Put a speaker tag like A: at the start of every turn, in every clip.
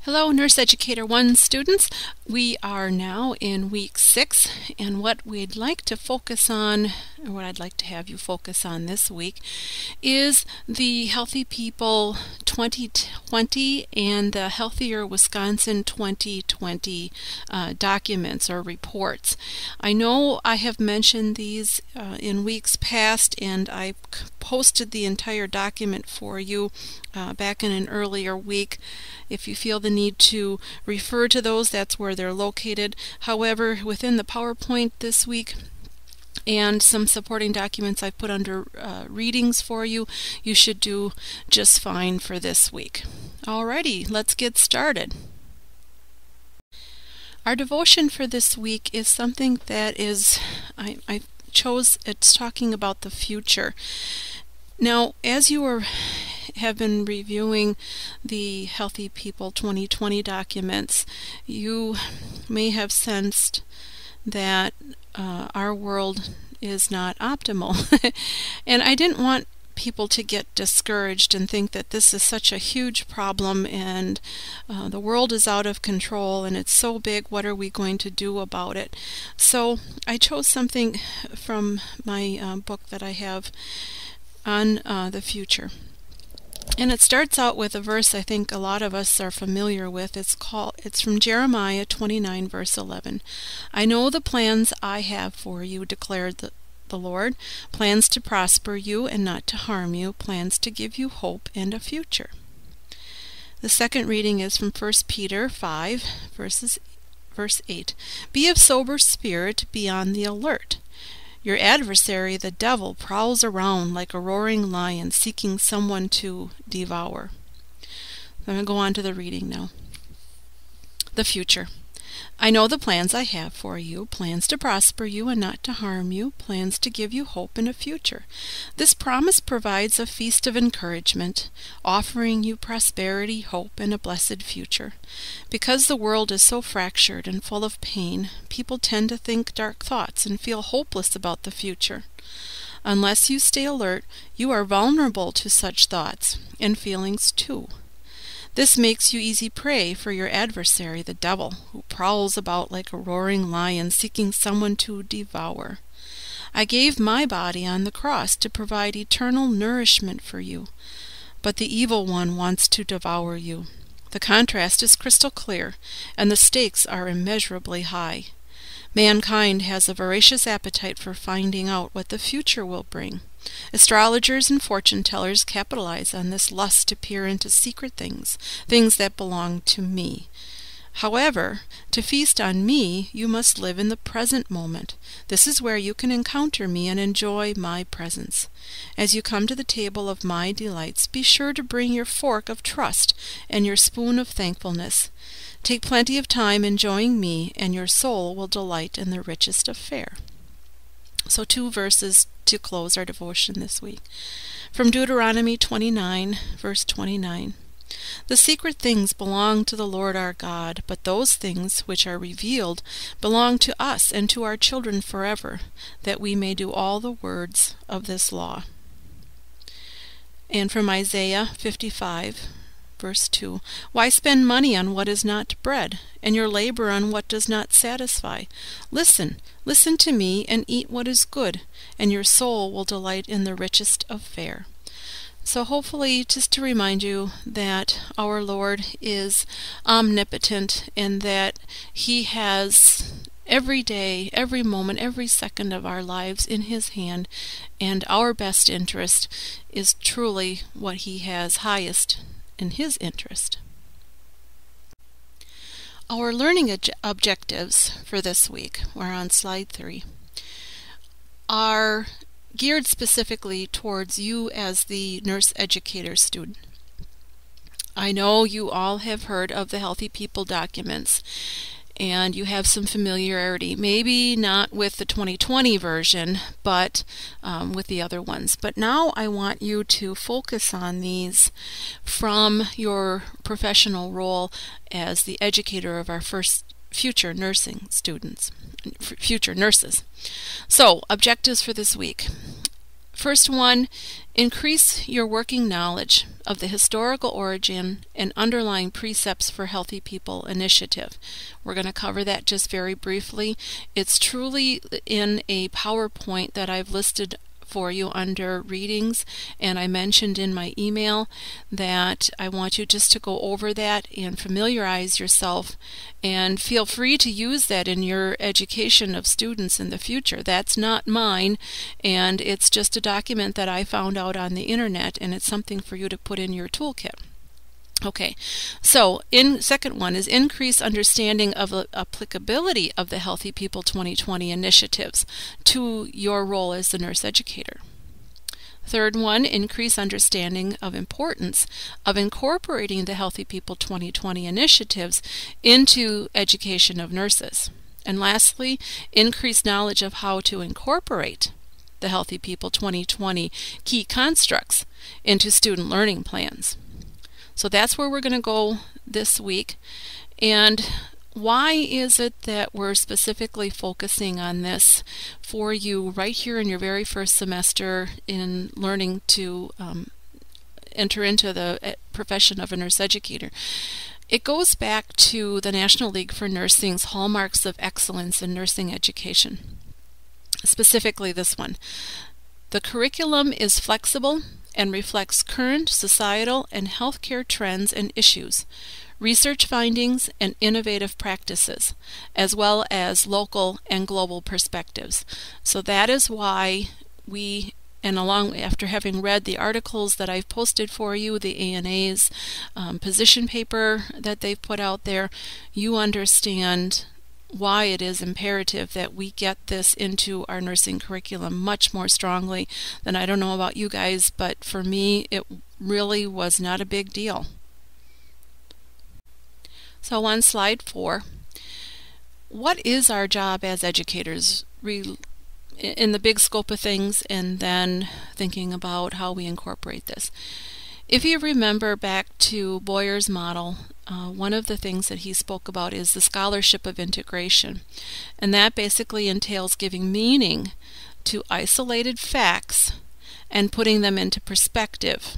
A: Hello, Nurse Educator 1 students. We are now in week 6, and what we'd like to focus on, or what I'd like to have you focus on this week, is the Healthy People 2020 and the Healthier Wisconsin 2020 documents or reports. I know I have mentioned these in weeks past, and I posted the entire document for you back in an earlier week. If you feel the need to refer to those, that's where they're located. However, within the PowerPoint this week and some supporting documents I've put under readings for you, you should do just fine for this week. Alrighty, let's get started. Our devotion for this week is something that is, I chose, it's talking about the future. Now, as you have been reviewing the Healthy People 2020 documents, you may have sensed that our world is not optimal. And I didn't want people to get discouraged and think that this is such a huge problem and the world is out of control and it's so big, what are we going to do about it? So I chose something from my book that I have on the future. And it starts out with a verse I think a lot of us are familiar with. It's from Jeremiah 29 verse 11. I know the plans I have for you, declared the Lord, plans to prosper you and not to harm you, plans to give you hope and a future. The second reading is from 1 Peter 5 verse 8. Be of sober spirit, be on the alert. Your adversary, the devil, prowls around like a roaring lion seeking someone to devour. I'm going to go on to the reading now. The future. I know the plans I have for you, plans to prosper you and not to harm you, plans to give you hope and a future. This promise provides a feast of encouragement, offering you prosperity, hope, and a blessed future. Because the world is so fractured and full of pain, people tend to think dark thoughts and feel hopeless about the future. Unless you stay alert, you are vulnerable to such thoughts and feelings too. This makes you easy prey for your adversary, the devil, who prowls about like a roaring lion seeking someone to devour. I gave my body on the cross to provide eternal nourishment for you, but the evil one wants to devour you. The contrast is crystal clear, and the stakes are immeasurably high. Mankind has a voracious appetite for finding out what the future will bring. Astrologers and fortune tellers capitalize on this lust to peer into secret things, things that belong to me. However, to feast on me, you must live in the present moment. This is where you can encounter me and enjoy my presence. As you come to the table of my delights, be sure to bring your fork of trust and your spoon of thankfulness. Take plenty of time enjoying me, and your soul will delight in the richest of fare. So 2 verses to close our devotion this week. From Deuteronomy 29, verse 29. The secret things belong to the Lord our God, but those things which are revealed belong to us and to our children forever, that we may do all the words of this law. And from Isaiah 55, verse 2. Why spend money on what is not bread, and your labor on what does not satisfy? Listen to me, and eat what is good, and your soul will delight in the richest of fare. So hopefully, just to remind you that our Lord is omnipotent, and that He has every day, every moment, every second of our lives in His hand, and our best interest is truly what He has highest in His interest. Our learning objectives for this week, we're on slide 3, are geared specifically towards you as the nurse educator student. I know you all have heard of the Healthy People documents, and you have some familiarity, maybe not with the 2020 version, but with the other ones. But now I want you to focus on these from your professional role as the educator of our future nursing students, future nurses. So, objectives for this week. First one, increase your working knowledge of the historical origin and underlying precepts for Healthy People Initiative. We're going to cover that just very briefly. It's truly in a PowerPoint that I've listed for you under readings, and I mentioned in my email that I want you just to go over that and familiarize yourself, and feel free to use that in your education of students in the future. That's not mine, and it's just a document that I found out on the internet, and it's something for you to put in your toolkit. Okay, so second one is increase understanding of the applicability of the Healthy People 2020 initiatives to your role as the nurse educator. Third one, increase understanding of importance of incorporating the Healthy People 2020 initiatives into education of nurses. And lastly, increase knowledge of how to incorporate the Healthy People 2020 key constructs into student learning plans. So that's where we're going to go this week. And why is it that we're specifically focusing on this for you right here in your very first semester in learning to enter into the profession of a nurse educator? It goes back to the National League for Nursing's Hallmarks of Excellence in Nursing Education. Specifically this one. The curriculum is flexible and reflects current societal and healthcare trends and issues, research findings, and innovative practices, as well as local and global perspectives. So that is why we, and after having read the articles that I've posted for you, the ANA's position paper that they've put out there, you understand why it is imperative that we get this into our nursing curriculum much more strongly than, I don't know about you guys, but for me it really was not a big deal. So on slide 4, what is our job as educators in the big scope of things, and then thinking about how we incorporate this? If you remember back to Boyer's model, one of the things that he spoke about is the scholarship of integration. And that basically entails giving meaning to isolated facts and putting them into perspective.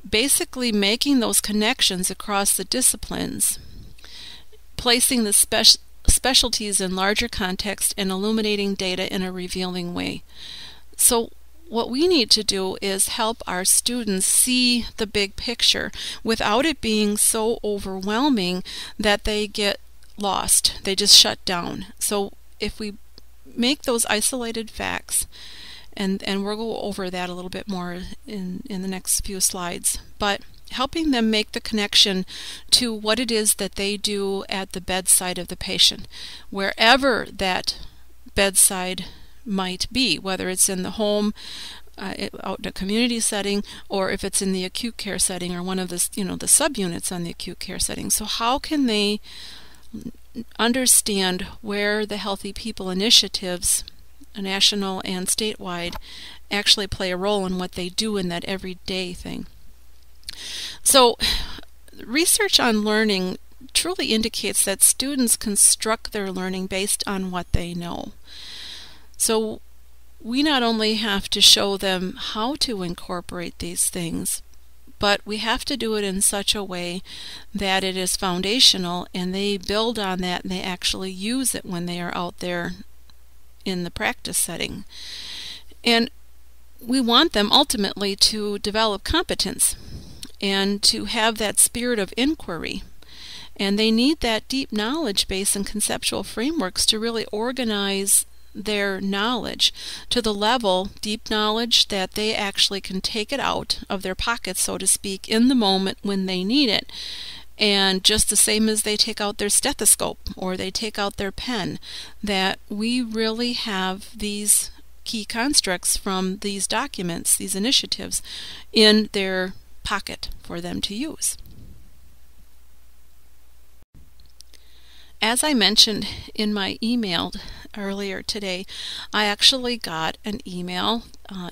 A: Basically making those connections across the disciplines, placing the specialties in larger context, and illuminating data in a revealing way. So what we need to do is help our students see the big picture without it being so overwhelming that they get lost. They just shut down. So if we make those isolated facts, and we'll go over that a little bit more in the next few slides, but helping them make the connection to what it is that they do at the bedside of the patient, wherever that bedside might be, whether it's in the home, out in a community setting, or if it's in the acute care setting, or one of the the subunits on the acute care setting. So how can they understand where the Healthy People initiatives, national and statewide, actually play a role in what they do in that everyday thing? So research on learning truly indicates that students construct their learning based on what they know. So we not only have to show them how to incorporate these things, but we have to do it in such a way that it is foundational and they build on that and they actually use it when they are out there in the practice setting. And we want them ultimately to develop competence and to have that spirit of inquiry. And they need that deep knowledge base and conceptual frameworks to really organize their knowledge to the level, deep knowledge, that they actually can take it out of their pockets, so to speak, in the moment when they need it. And just the same as they take out their stethoscope or they take out their pen, that we really have these key constructs from these documents, these initiatives, in their pocket for them to use. As I mentioned in my email earlier today, I actually got an email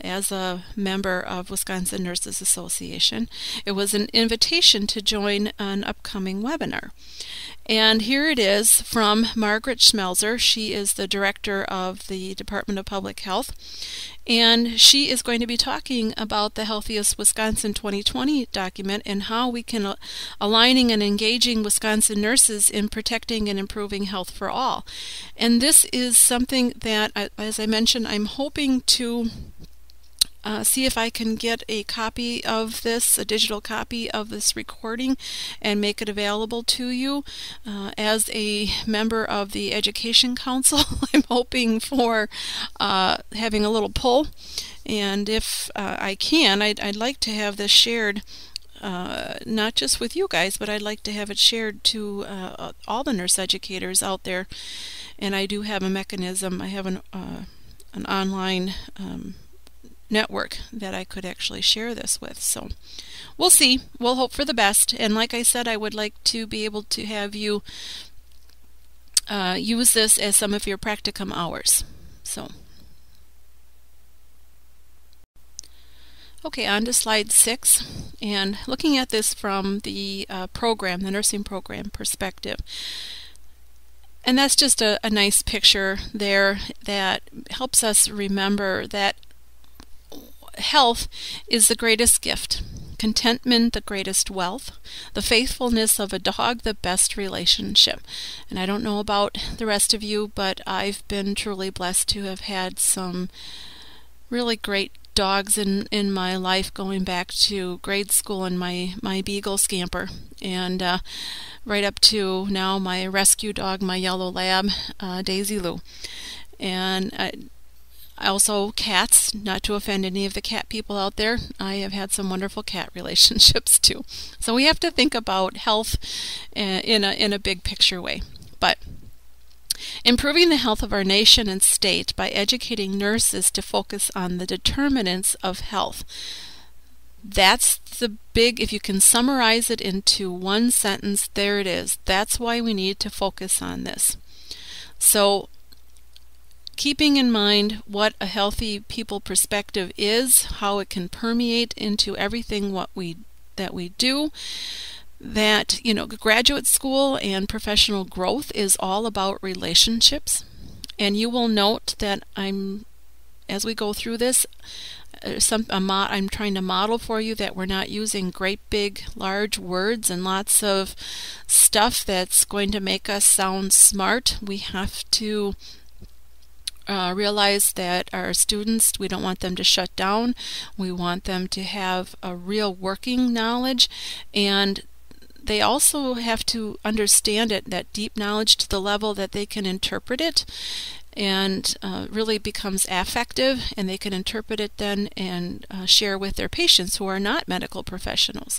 A: as a member of Wisconsin Nurses Association. It was an invitation to join an upcoming webinar. And here it is from Margaret Schmelzer. She is the director of the Department of Public Health, and she is going to be talking about the Healthiest Wisconsin 2020 document and how we can aligning and engaging Wisconsin nurses in protecting and improving health for all. And this is something that, as I mentioned, I'm hoping to see if I can get a copy of this, a digital copy of this recording, and make it available to you. As a member of the Education Council, I'm hoping for having a little pull, and if I can, I'd like to have this shared not just with you guys, but I'd like to have it shared to all the nurse educators out there. And I do have a mechanism. I have an online network that I could actually share this with. So we'll see. We'll hope for the best. And like I said, I would like to be able to have you use this as some of your practicum hours. So okay, on to slide 6, and looking at this from the program, the nursing program perspective. And that's just a nice picture there that helps us remember that health is the greatest gift, contentment the greatest wealth, the faithfulness of a dog the best relationship. And I don't know about the rest of you, but I've been truly blessed to have had some really great dogs in my life, going back to grade school and my Beagle Scamper, and right up to now my rescue dog, my yellow lab, Daisy Lou. And also cats, not to offend any of the cat people out there. I have had some wonderful cat relationships too. So we have to think about health in a big picture way. But improving the health of our nation and state by educating nurses to focus on the determinants of health. That's the big, if you can summarize it into one sentence, there it is. That's why we need to focus on this. So keeping in mind what a healthy people perspective is, how it can permeate into everything that we do, that, you know, graduate school and professional growth is all about relationships. And you will note that as we go through this, I'm trying to model for you that we're not using great big large words and lots of stuff that's going to make us sound smart. We have to realize that our students, we don't want them to shut down. We want them to have a real working knowledge, and they also have to understand it, that deep knowledge, to the level that they can interpret it and really becomes affective, and they can interpret it then and share with their patients who are not medical professionals.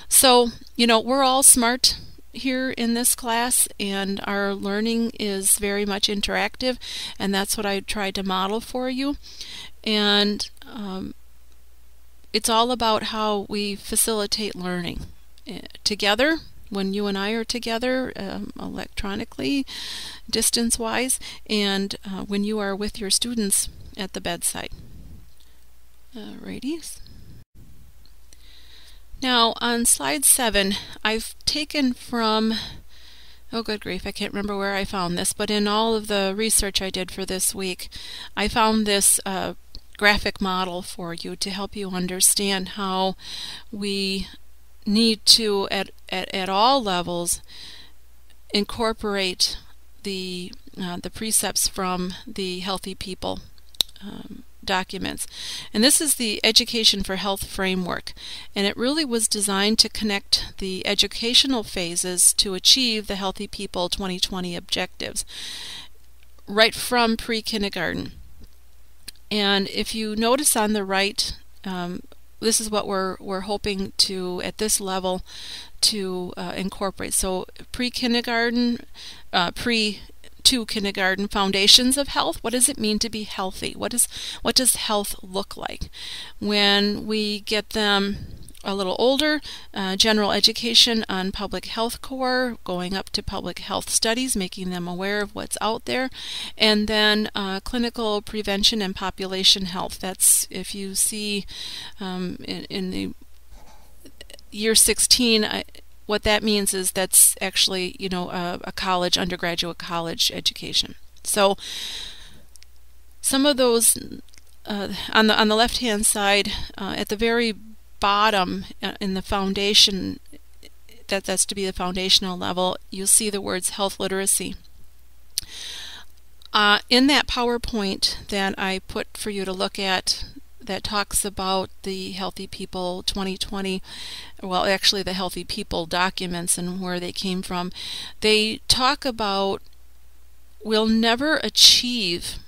A: So, you know, we're all smart here in this class, and our learning is very much interactive, and that's what I tried to model for you. And it's all about how we facilitate learning together, when you and I are together electronically, distance-wise, and when you are with your students at the bedside. Righties. Now, on slide 7, I've taken from, oh good grief, I can't remember where I found this, but in all of the research I did for this week, I found this graphic model for you to help you understand how we need to, at all levels, incorporate the precepts from the Healthy People documents. And this is the Education for Health framework, and it really was designed to connect the educational phases to achieve the Healthy People 2020 objectives right from pre-kindergarten. And if you notice on the right, this is what we're hoping to, at this level, to incorporate. So pre-kindergarten, to kindergarten, foundations of health. What does it mean to be healthy? What does health look like? When we get them a little older, general education on public health core, going up to public health studies, making them aware of what's out there, and then clinical prevention and population health. That's if you see in the year 16, what that means is that's actually, you know, a college, undergraduate college education. So some of those on the left-hand side, at the very bottom in the foundation, that's to be the foundational level, you'll see the words health literacy. In that PowerPoint that I put for you to look at, that talks about the Healthy People 2020, well, actually the Healthy People documents and where they came from, they talk about we'll never achieve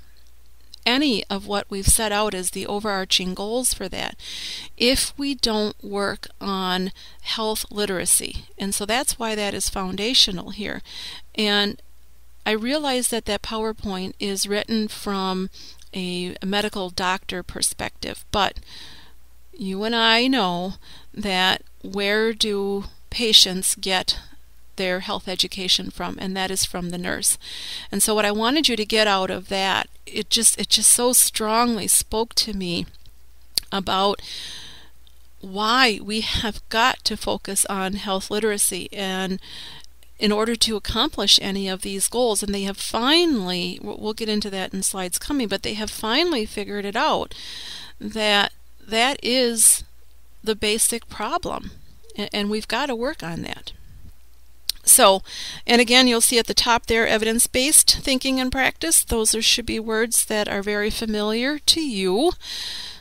A: any of what we've set out as the overarching goals for that if we don't work on health literacy. And so that's why that is foundational here. And I realize that that PowerPoint is written from a medical doctor perspective, but you and I know that where do patients get their health education from, and that is from the nurse. And so what I wanted you to get out of that, it just so strongly spoke to me about why we have got to focus on health literacy, and in order to accomplish any of these goals. And they have finally, we'll get into that in slides coming, but they have finally figured it out that that is the basic problem, and we've got to work on that. So, and again, you'll see at the top there, evidence-based thinking and practice. Those should be words that are very familiar to you.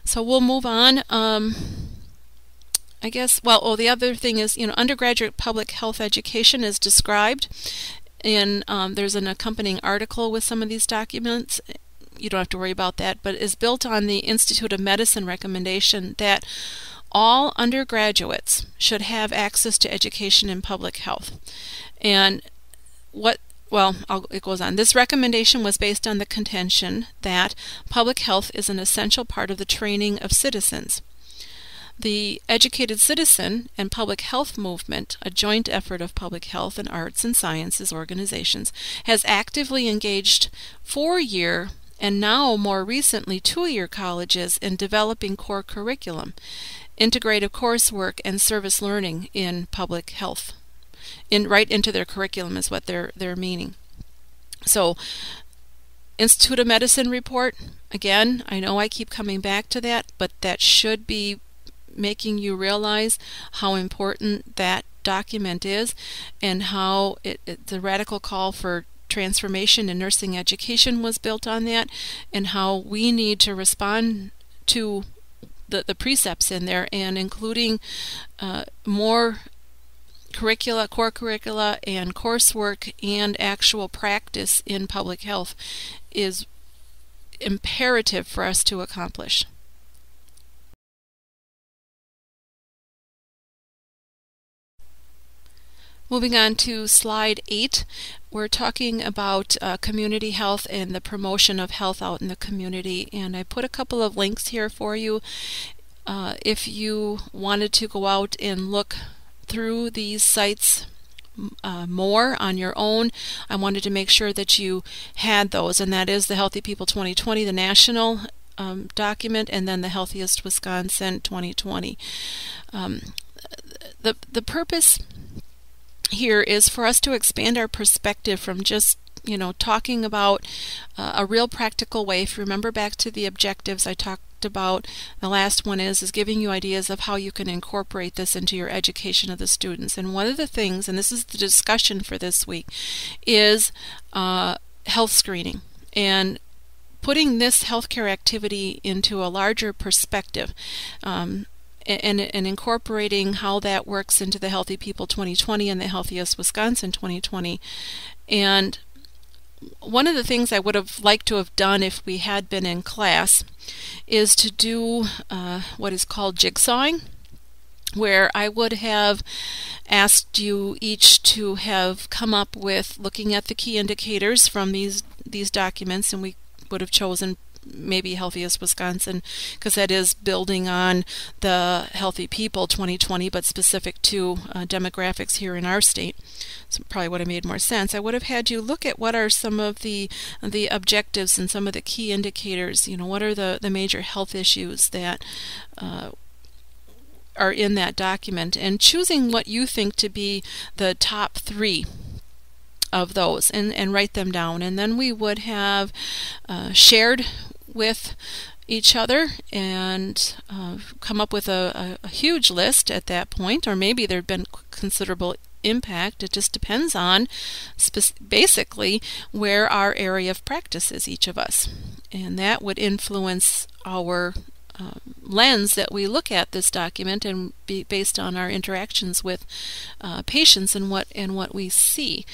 A: So we'll move on. I guess, well, the other thing is, you know, undergraduate public health education is described in, there's an accompanying article with some of these documents. You don't have to worry about that, but is built on the Institute of Medicine recommendation that all undergraduates should have access to education in public health. And it goes on. This recommendation was based on the contention that public health is an essential part of the training of citizens. The Educated Citizen and Public Health Movement, a joint effort of public health and arts and sciences organizations, has actively engaged 4-year and now more recently 2-year colleges in developing core curriculum, integrative coursework, and service learning in public health. Right into their curriculum is what they're meaning. So, Institute of Medicine report, again, I know I keep coming back to that, but that should be making you realize how important that document is, and how the radical call for transformation in nursing education was built on that, and how we need to respond to the precepts in there, and including more curricula, core curricula, and coursework and actual practice in public health is imperative for us to accomplish. Moving on to slide 8, we're talking about community health and the promotion of health out in the community. And I put a couple of links here for you. If you wanted to go out and look through these sites more on your own, I wanted to make sure that you had those. And that is the Healthy People 2020, the national document, and then the Healthiest Wisconsin 2020. The purpose here is for us to expand our perspective from just, you know, talking about a real practical way. If you remember back to the objectives I talked about, the last one is giving you ideas of how you can incorporate this into your education of the students. And one of the things, and this is the discussion for this week, is health screening, and putting this healthcare activity into a larger perspective. And incorporating how that works into the Healthy People 2020 and the Healthiest Wisconsin 2020. And one of the things I would have liked to have done if we had been in class is to do what is called jigsawing, where I would have asked you each to have come up with looking at the key indicators from these documents, and we would have chosen maybe Healthiest Wisconsin, because that is building on the Healthy People 2020, but specific to demographics here in our state. So probably would have made more sense. I would have had you look at what are some of the objectives and some of the key indicators. What are the major health issues that are in that document, and choosing what you think to be the top 3 of those, and write them down. And then we would have shared with each other and come up with a huge list at that point, or maybe there'd been considerable impact. It just depends on basically where our area of practice is, each of us, and that would influence our lens that we look at this document, and be based on our interactions with patients and what we see.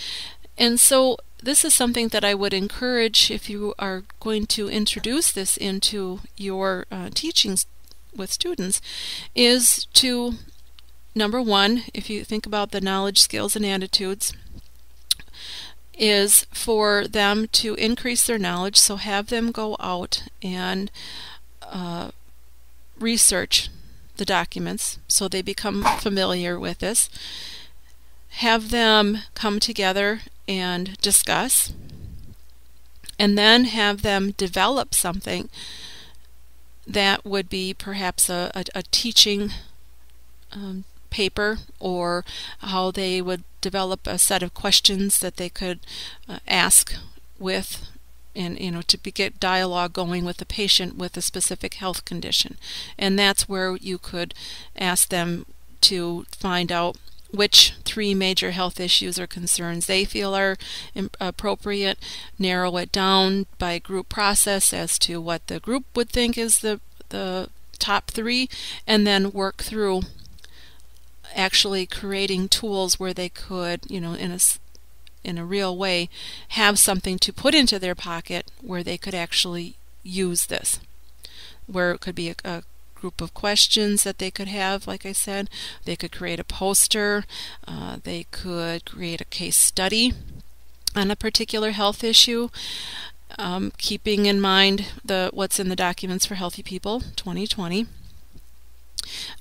A: And so this is something that I would encourage, if you are going to introduce this into your teachings with students, is to, number one, if you think about the knowledge, skills, and attitudes, is for them to increase their knowledge. So have them go out and research the documents so they become familiar with this. Have them come together and discuss, and then have them develop something that would be perhaps a teaching paper, or how they would develop a set of questions that they could ask with, and to get dialogue going with the patient with a specific health condition. And that's where you could ask them to find out which 3 major health issues or concerns they feel are appropriate, narrow it down by group process as to what the group would think is the top 3, and then work through actually creating tools where they could, in a real way, have something to put into their pocket where they could actually use this, where it could be a group of questions that they could have. Like I said, they could create a poster, they could create a case study on a particular health issue, keeping in mind what's in the documents for Healthy People 2020.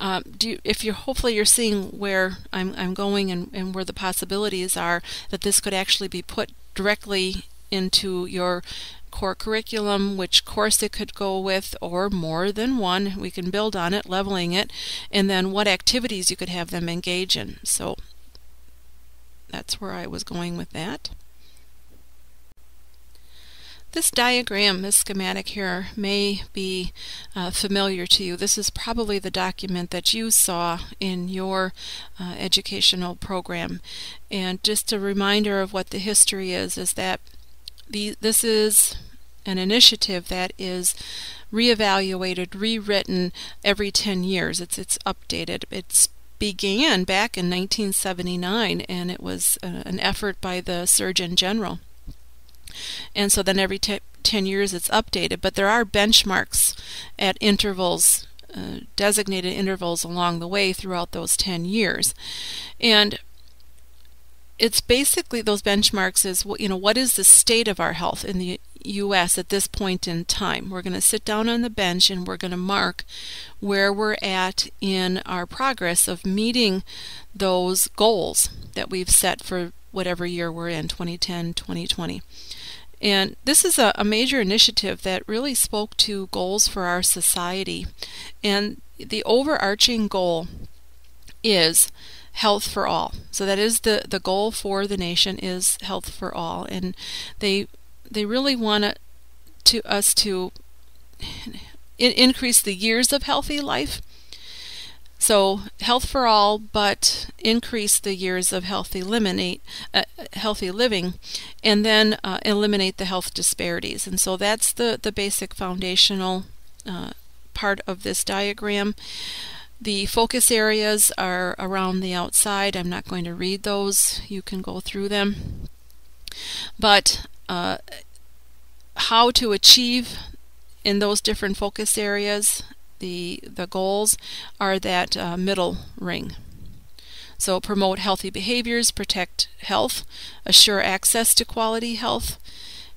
A: Hopefully you're seeing where I'm going, and where the possibilities are that this could actually be put directly into your core curriculum, which course it could go with, or more than one. We can build on it, leveling it, and then what activities you could have them engage in. So that's where I was going with that. This diagram, this schematic here, may be familiar to you. This is probably the document that you saw in your educational program. And just a reminder of what the history is that this is an initiative that is reevaluated, rewritten every 10 years. It's updated. It's began back in 1979, and it was an effort by the Surgeon General. And so then every 10 years it's updated, but there are benchmarks at intervals, designated intervals along the way throughout those 10 years. And it's basically, those benchmarks is, what is the state of our health in the U.S. at this point in time. We're going to sit down on the bench and we're going to mark where we're at in our progress of meeting those goals that we've set for whatever year we're in, 2010, 2020. And this is a major initiative that really spoke to goals for our society. And the overarching goal is health for all. So that is the goal for the nation, is health for all. And they really want us to increase the years of healthy life. So health for all, but increase the years of healthy living, and then eliminate the health disparities. And so that's the basic foundational part of this diagram. The focus areas are around the outside. I'm not going to read those. You can go through them. But how to achieve in those different focus areas, the goals are that middle ring. So promote healthy behaviors, protect health, assure access to quality health,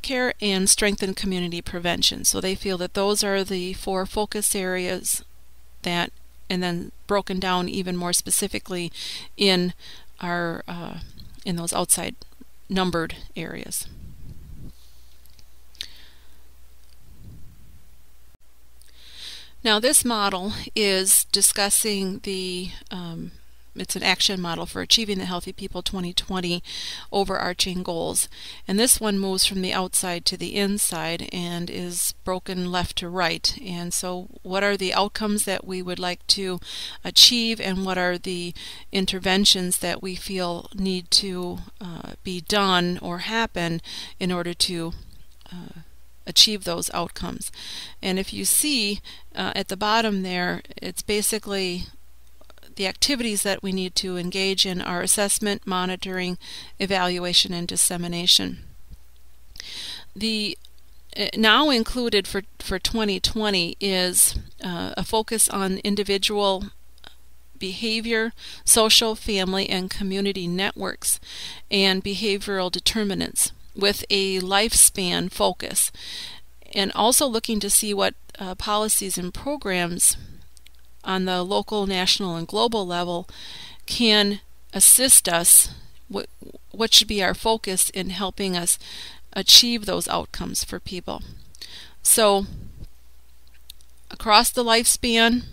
A: healthcare and strengthen community prevention. So they feel that those are the 4 focus areas that, and then broken down even more specifically in our in those outside numbered areas. Now this model is discussing the it's an action model for achieving the Healthy People 2020 overarching goals. And this one moves from the outside to the inside and is broken left to right. And so what are the outcomes that we would like to achieve, and what are the interventions that we feel need to be done or happen in order to achieve those outcomes. And if you see at the bottom there, it's basically the activities that we need to engage in are assessment, monitoring, evaluation, and dissemination. The now included for 2020 is a focus on individual behavior, social, family, and community networks, and behavioral determinants with a lifespan focus, and also looking to see what policies and programs on the local, national, and global level can assist us, what should be our focus in helping us achieve those outcomes for people. So across the lifespan,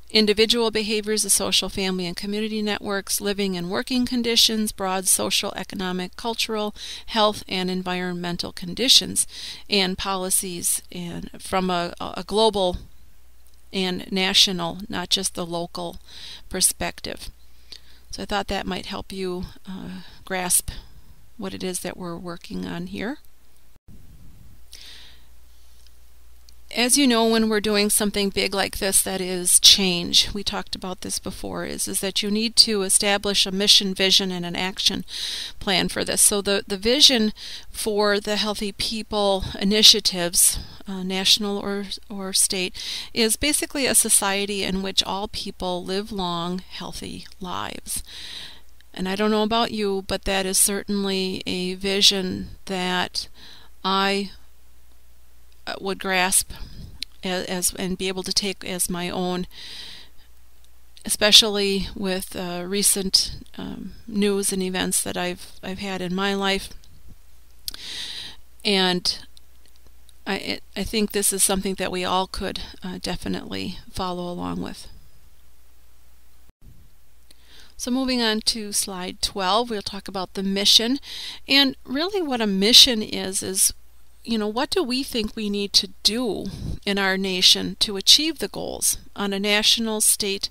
A: individual behaviors, the social, family, and community networks, living and working conditions, broad social, economic, cultural, health, and environmental conditions, and policies, and from a global and national, not just the local perspective. So I thought that might help you grasp what it is that we're working on here. As you know, when we're doing something big like this, that is change, we talked about this before, is that you need to establish a mission, vision, and an action plan for this. So the vision for the Healthy People initiatives, national or state, is basically a society in which all people live long, healthy lives. And I don't know about you, but that is certainly a vision that I would grasp as and be able to take as my own, especially with recent news and events that I've had in my life. And I think this is something that we all could definitely follow along with. So moving on to slide 12, we'll talk about the mission. And really what a mission is, you know, what do we think we need to do in our nation to achieve the goals on a national, state,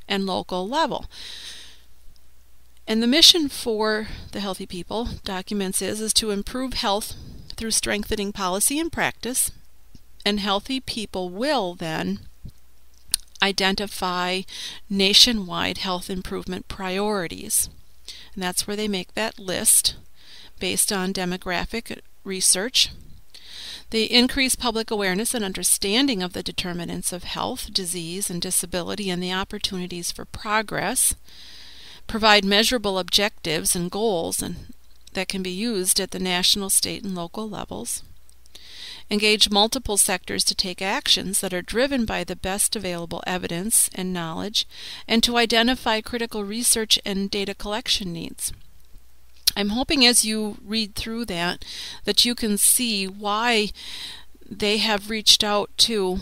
A: and local level? And the mission for the Healthy People documents is to improve health through strengthening policy and practice, and healthy people will then identify nationwide health improvement priorities. And that's where they make that list based on demographic research. They increase public awareness and understanding of the determinants of health, disease, and disability, and the opportunities for progress. Provide measurable objectives and goals that can be used at the national, state, and local levels. Engage multiple sectors to take actions that are driven by the best available evidence and knowledge, and to identify critical research and data collection needs. I'm hoping as you read through that you can see why they have reached out to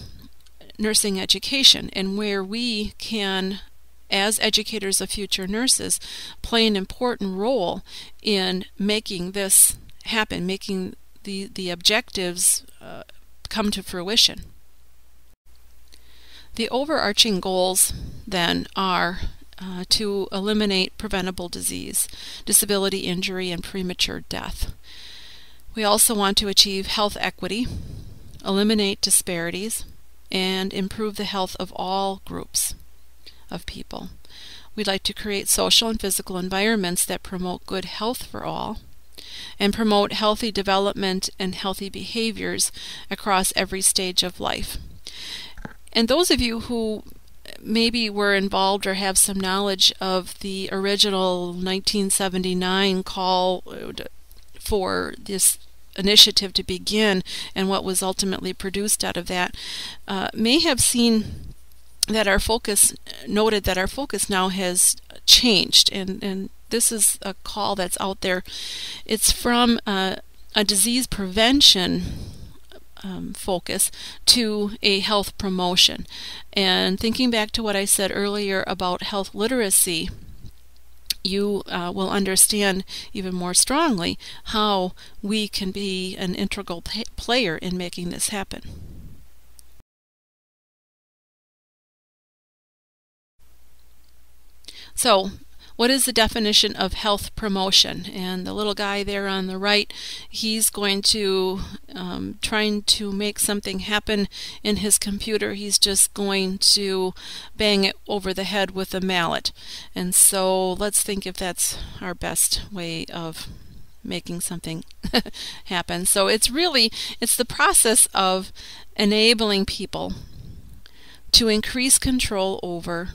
A: nursing education, and where we can, as educators of future nurses, play an important role in making this happen, making the objectives come to fruition. The overarching goals then are to eliminate preventable disease, disability, injury, and premature death. We also want to achieve health equity, eliminate disparities, and improve the health of all groups of people. We'd like to create social and physical environments that promote good health for all, and promote healthy development and healthy behaviors across every stage of life. And those of you who maybe were involved or have some knowledge of the original 1979 call for this initiative to begin and what was ultimately produced out of that, may have seen that our focus, noted that our focus now has changed, and this is a call that's out there. It's from a disease prevention focus to a health promotion. And thinking back to what I said earlier about health literacy, you will understand even more strongly how we can be an integral player in making this happen. So, what is the definition of health promotion? And the little guy there on the right, he's going to trying to make something happen in his computer. He's just going to bang it over the head with a mallet. And so let's think if that's our best way of making something happen. So it's the process of enabling people to increase control over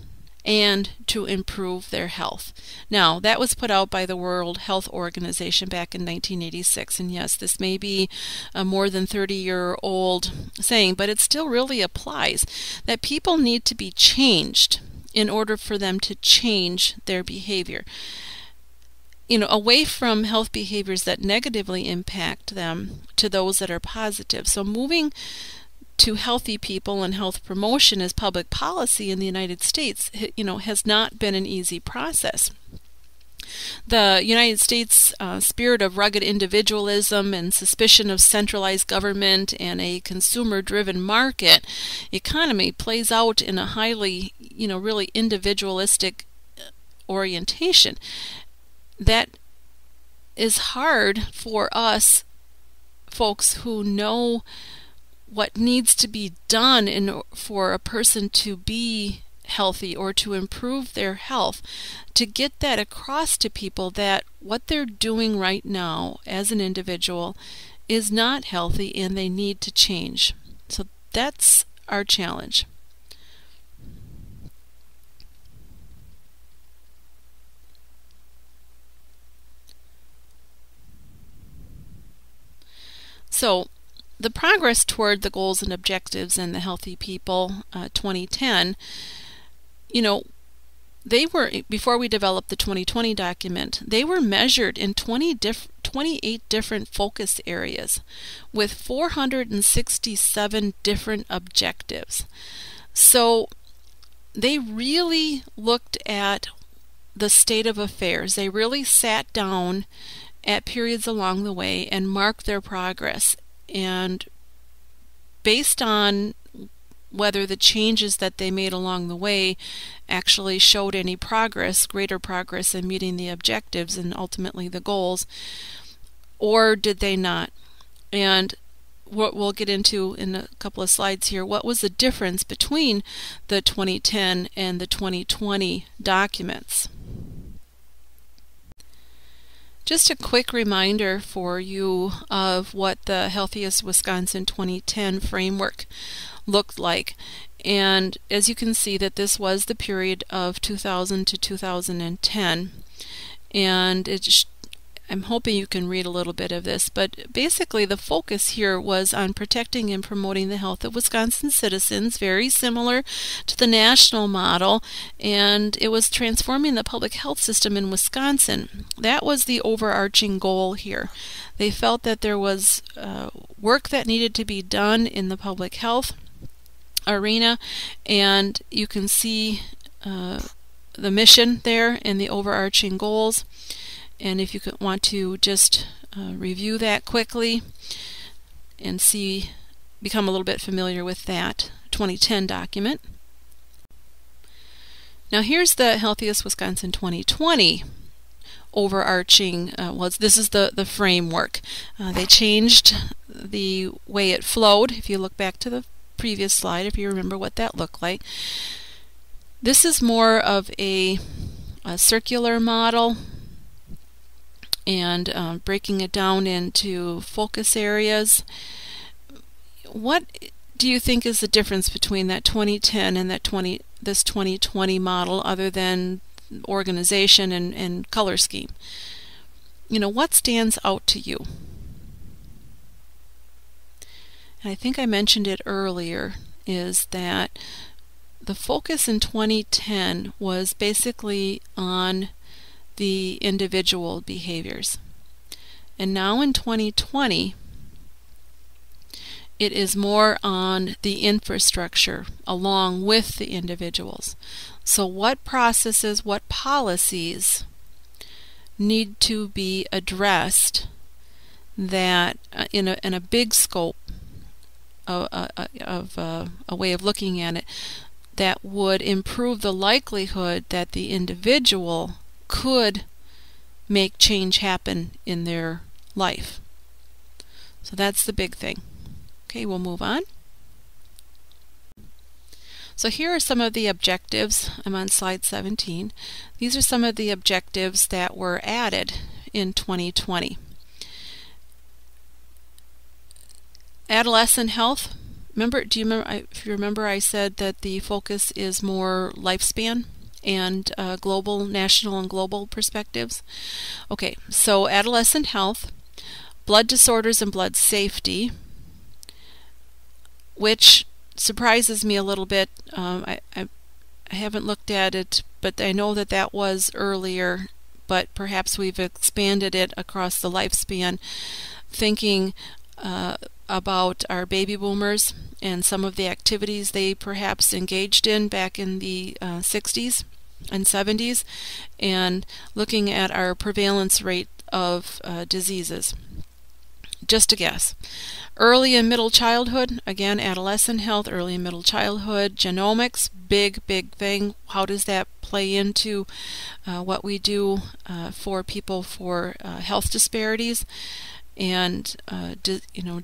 A: and to improve their health. Now, that was put out by the World Health Organization back in 1986, and yes, this may be a more than 30-year-old saying, but it still really applies, that people need to be changed in order for them to change their behavior. Away from health behaviors that negatively impact them to those that are positive. So moving to healthy people and health promotion as public policy in the United States, has not been an easy process. The United States spirit of rugged individualism and suspicion of centralized government and a consumer-driven market economy plays out in a highly, really individualistic orientation that is hard for us folks who know what needs to be done for a person to be healthy or to improve their health, to get that across to people that what they're doing right now as an individual is not healthy and they need to change. So that's our challenge. So the progress toward the goals and objectives in the Healthy People 2010, they were, before we developed the 2020 document, they were measured in 28 different focus areas with 467 different objectives. So they really looked at the state of affairs. They really sat down at periods along the way and marked their progress. And based on whether the changes that they made along the way actually showed any progress, greater progress in meeting the objectives and ultimately the goals, or did they not? And what we'll get into in a couple of slides here, what was the difference between the 2010 and the 2020 documents? Just a quick reminder for you of what the Healthiest Wisconsin 2010 framework looked like. And as you can see, that this was the period of 2000 to 2010. And I'm hoping you can read a little bit of this, but basically the focus here was on protecting and promoting the health of Wisconsin citizens, very similar to the national model, and it was transforming the public health system in Wisconsin. That was the overarching goal here. They felt that there was work that needed to be done in the public health arena, and you can see the mission there and the overarching goals. And if you want to just review that quickly and become a little bit familiar with that 2010 document. Now here's the Healthiest Wisconsin 2020 overarching, this is the framework. They changed the way it flowed. If you look back to the previous slide, if you remember what that looked like. This is more of a circular model, and breaking it down into focus areas. What do you think is the difference between that 2010 and this 2020 model, other than organization and color scheme? What stands out to you? and I think I mentioned it earlier, is that the focus in 2010 was basically on the individual behaviors. And now in 2020, it is more on the infrastructure along with the individuals. So what processes, what policies need to be addressed that in a big scope of a way of looking at it, that would improve the likelihood that the individual could make change happen in their life. So that's the big thing. Okay, we'll move on. So here are some of the objectives. I'm on slide 17. These are some of the objectives that were added in 2020. Adolescent health. If you remember, I said that the focus is more lifespan and national and global perspectives. Okay, so adolescent health, blood disorders and blood safety, which surprises me a little bit. I haven't looked at it, but I know that that was earlier, but perhaps we've expanded it across the lifespan, thinking about our baby boomers and some of the activities they perhaps engaged in back in the 60s and 70s, and looking at our prevalence rate of diseases. Just a guess. Early and middle childhood, again, adolescent health, early and middle childhood, genomics, big thing. How does that play into what we do for people for health disparities and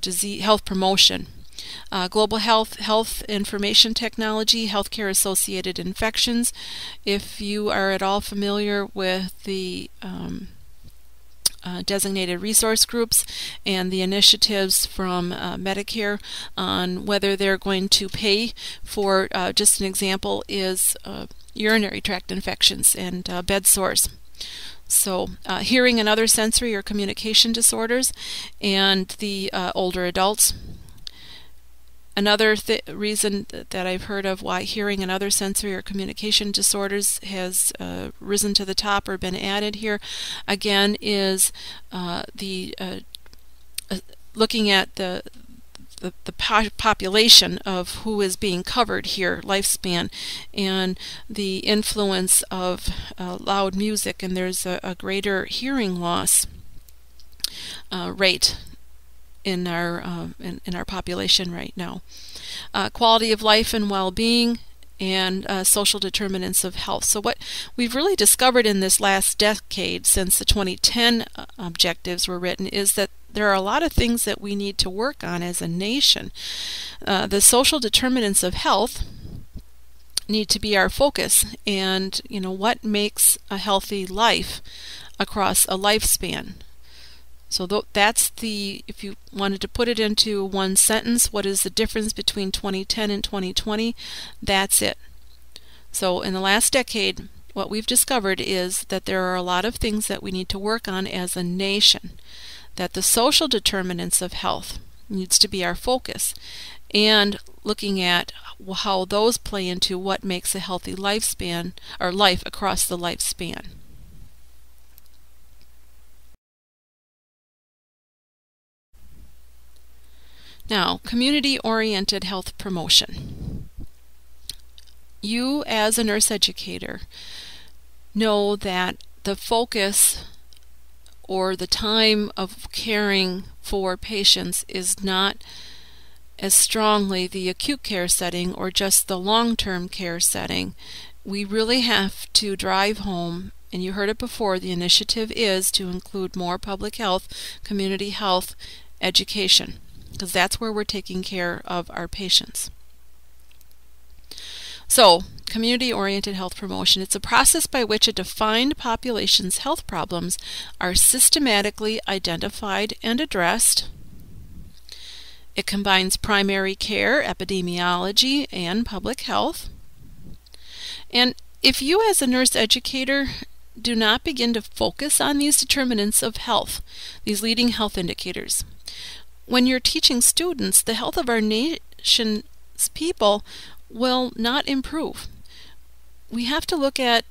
A: disease health promotion? Global health information technology, healthcare associated infections. If you are at all familiar with the designated resource groups and the initiatives from Medicare on whether they're going to pay for, just an example is urinary tract infections and bed sores. So hearing and other sensory or communication disorders, and the older adults. Another reason that I've heard of why hearing and other sensory or communication disorders has risen to the top or been added here, again, is looking at the population of who is being covered here, lifespan, and the influence of loud music, and there's a greater hearing loss rate in our population right now. Quality of life and well-being, and social determinants of health. So what we've really discovered in this last decade, since the 2010 objectives were written, is that there are a lot of things that we need to work on as a nation. The social determinants of health need to be our focus, and what makes a healthy life across a lifespan. So that's if you wanted to put it into one sentence, what is the difference between 2010 and 2020? That's it. So in the last decade, what we've discovered is that there are a lot of things that we need to work on as a nation, that the social determinants of health needs to be our focus, and looking at how those play into what makes a healthy lifespan, or life across the lifespan. Now, community-oriented health promotion. You, as a nurse educator, know that the focus or the time of caring for patients is not as strongly the acute care setting or just the long-term care setting. We really have to drive home, and you heard it before, the initiative is to include more public health, community health, education, because that's where we're taking care of our patients. So, community-oriented health promotion. It's a process by which a defined population's health problems are systematically identified and addressed. It combines primary care, epidemiology, and public health. And if you as a nurse educator do not begin to focus on these determinants of health, these leading health indicators, when you're teaching students, the health of our nation's people will not improve. We have to look at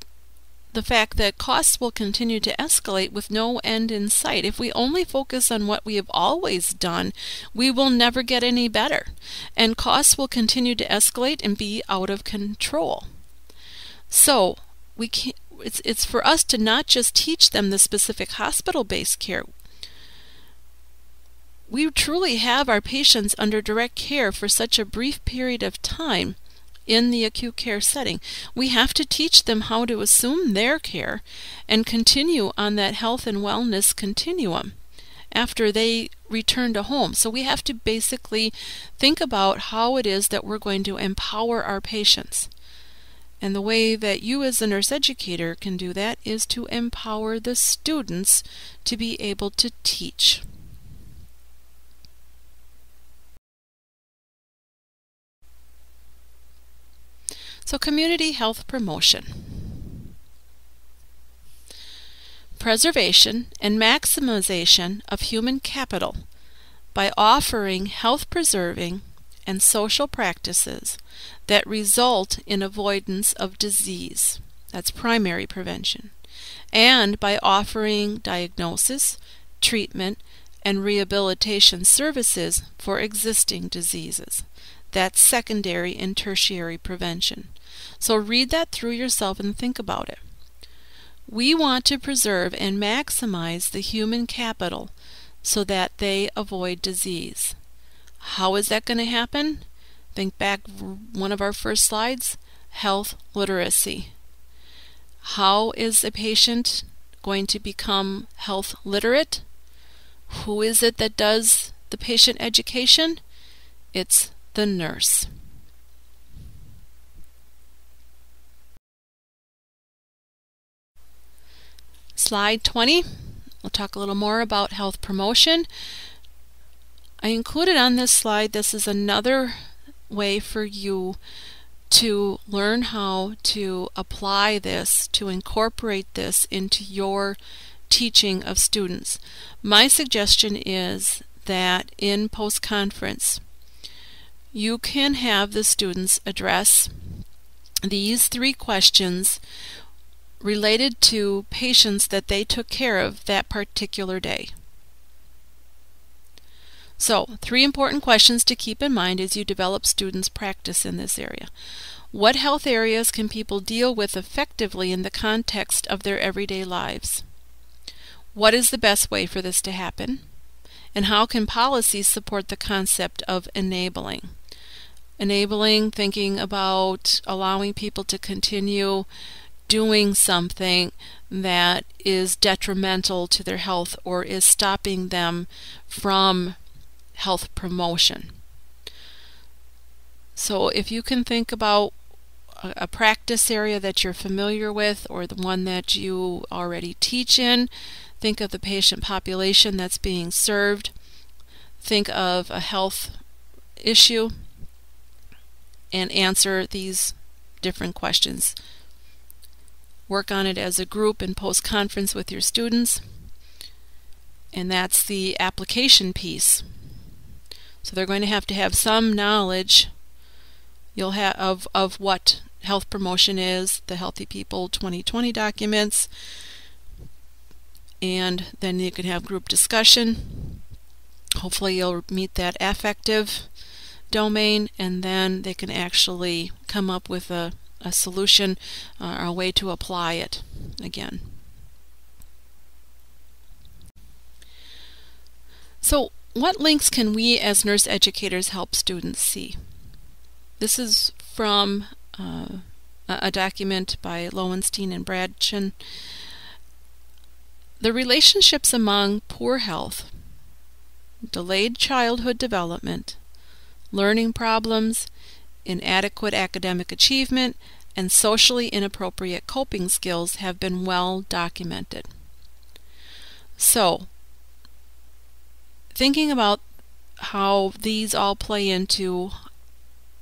A: the fact that costs will continue to escalate with no end in sight. If we only focus on what we have always done, we will never get any better, and costs will continue to escalate and be out of control. So it's for us to not just teach them the specific hospital-based care. We truly have our patients under direct care for such a brief period of time in the acute care setting. We have to teach them how to assume their care and continue on that health and wellness continuum after they return to home. So we have to basically think about how it is that we're going to empower our patients. And the way that you as a nurse educator can do that is to empower the students to be able to teach. So community health promotion. Preservation and maximization of human capital by offering health-preserving and social practices that result in avoidance of disease. That's primary prevention. And by offering diagnosis, treatment, and rehabilitation services for existing diseases. That's secondary and tertiary prevention. So read that through yourself and think about it. We want to preserve and maximize the human capital so that they avoid disease. How is that going to happen? Think back one of our first slides, health literacy. How is a patient going to become health literate? Who is it that does the patient education? It's the nurse. Slide 20, we'll talk a little more about health promotion. I included on this slide, this is another way for you to learn how to apply this, to incorporate this into your teaching of students. My suggestion is that in post-conference, you can have the students address these 3 questions related to patients that they took care of that particular day. So, 3 important questions to keep in mind as you develop students' practice in this area. What health areas can people deal with effectively in the context of their everyday lives? What is the best way for this to happen? And how can policies support the concept of enabling? Enabling, thinking about allowing people to continue doing something that is detrimental to their health or is stopping them from health promotion. So if you can think about a practice area that you're familiar with or the one that you already teach in, think of the patient population that's being served, think of a health issue, and answer these different questions. Work on it as a group in post-conference with your students, and that's the application piece. So they're going to have some knowledge you'll have of what health promotion is, the Healthy People 2020 documents, and then you can have group discussion. Hopefully you'll meet that affective domain, and then they can actually come up with a solution or a way to apply it again. So what links can we as nurse educators help students see? This is from a document by Lowenstein and Bradchen. The relationships among poor health, delayed childhood development, learning problems, inadequate academic achievement, and socially inappropriate coping skills have been well documented. So, thinking about how these all play into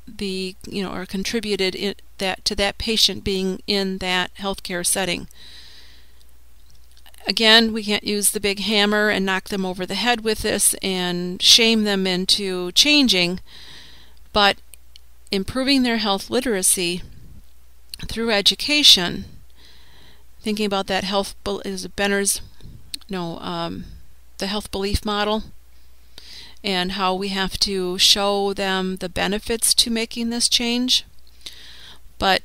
A: the, or contributed to that patient being in that healthcare setting. Again, we can't use the big hammer and knock them over the head with this and shame them into changing, but improving their health literacy through education, thinking about that is Benner's, the health belief model, and how we have to show them the benefits to making this change. But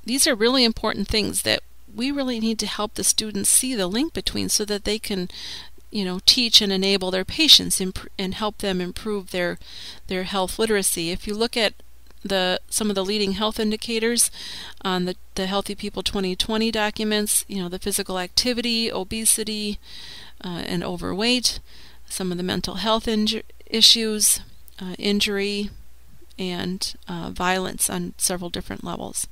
A: these are really important things that we really need to help the students see the link between, so that they can, teach and enable their patients and help them improve their health literacy. If you look at some of the leading health indicators on the Healthy People 2020 documents, the physical activity, obesity, and overweight, some of the mental health issues, injury, and violence on several different levels.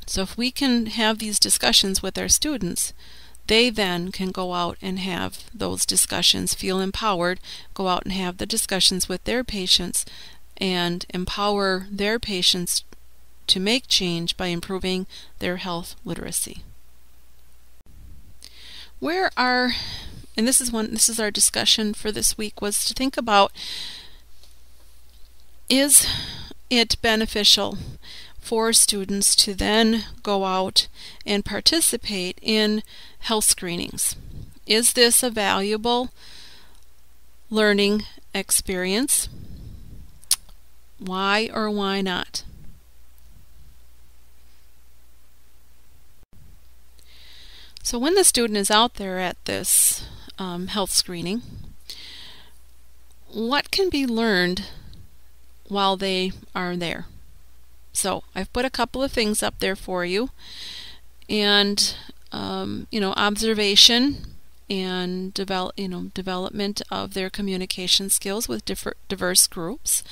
A: So if we can have these discussions with our students, they then can go out and have those discussions, feel empowered, go out and have the discussions with their patients, and empower their patients to make change by improving their health literacy. And this is our discussion for this week, was to think about, is it beneficial for students to then go out and participate in health screenings? Is this a valuable learning experience? Why or why not? So when the student is out there at this health screening, what can be learned while they are there? So I've put a couple of things up there for you, and observation and development of their communication skills with diverse groups,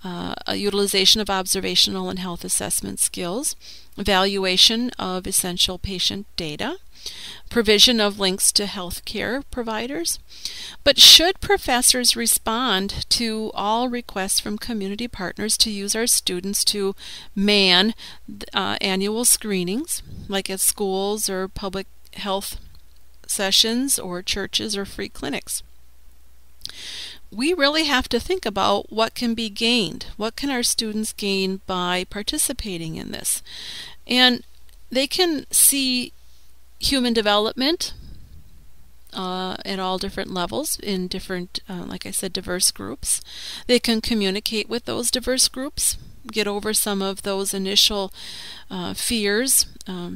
A: a utilization of observational and health assessment skills, evaluation of essential patient data, provision of links to healthcare providers. But should professors respond to all requests from community partners to use our students to man annual screenings, like at schools or public health sessions or churches or free clinics? We really have to think about what can be gained. What can our students gain by participating in this? And they can see human development at all different levels in different, like I said, diverse groups. They can communicate with those diverse groups, get over some of those initial fears,